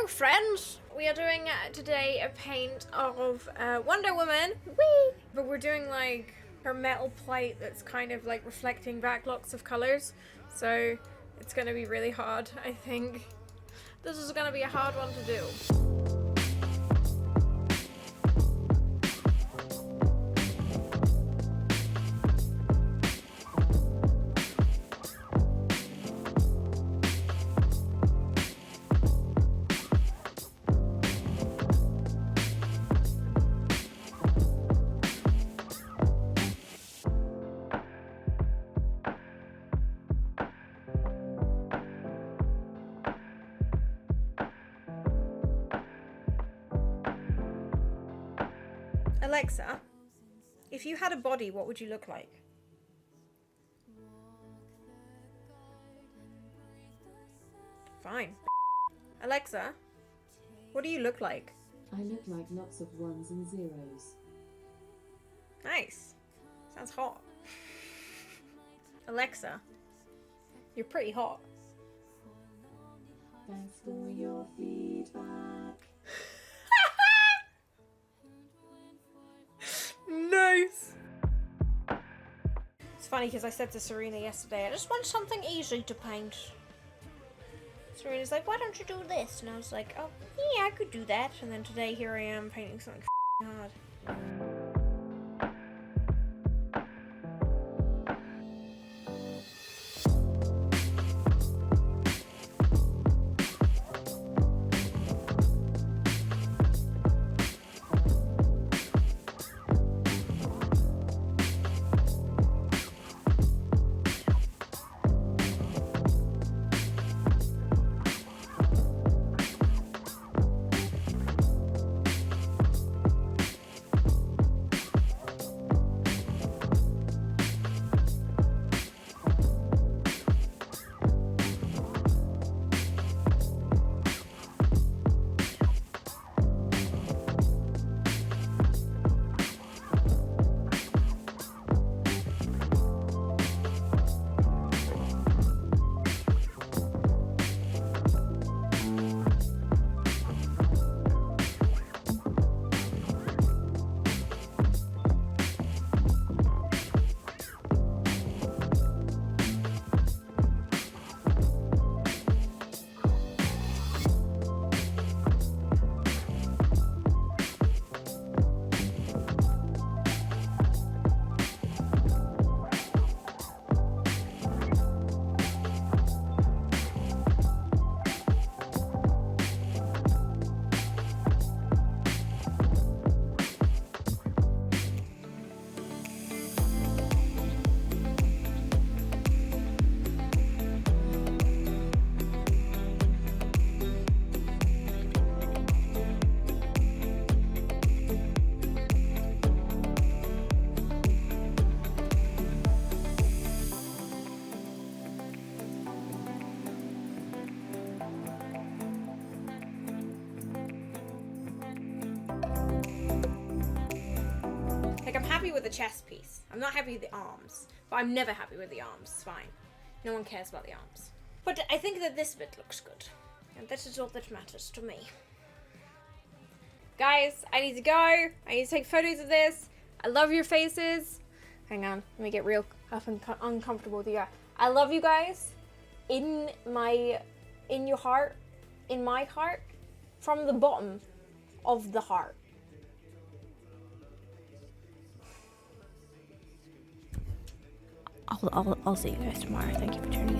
friends! We are doing today a paint of Wonder Woman. Whee! But we're doing like her metal plate that's kind of like reflecting back lots of colors. So it's gonna be really hard, I think. This is gonna be a hard one to do. Alexa, if you had a body, what would you look like? Fine. Alexa, what do you look like? I look like lots of ones and zeros. Nice. Sounds hot. Alexa, you're pretty hot. Thanks for your feedback. Nice. It's funny because I said to Serena yesterday, I just want something easy to paint. Serena's like, why don't you do this? And I was like, oh, yeah, I could do that. And then today, here I am painting something hard. Like, I'm happy with the chest piece. I'm not happy with the arms. But I'm never happy with the arms. It's fine. No one cares about the arms. But I think that this bit looks good. And this is all that matters to me. Guys, I need to go. I need to take photos of this. I love your faces. Hang on. Let me get real uncomfortable with you guys. I love you guys. In your heart. In my heart. From the bottom of the heart. I'll see you guys tomorrow. Thank you for tuning in.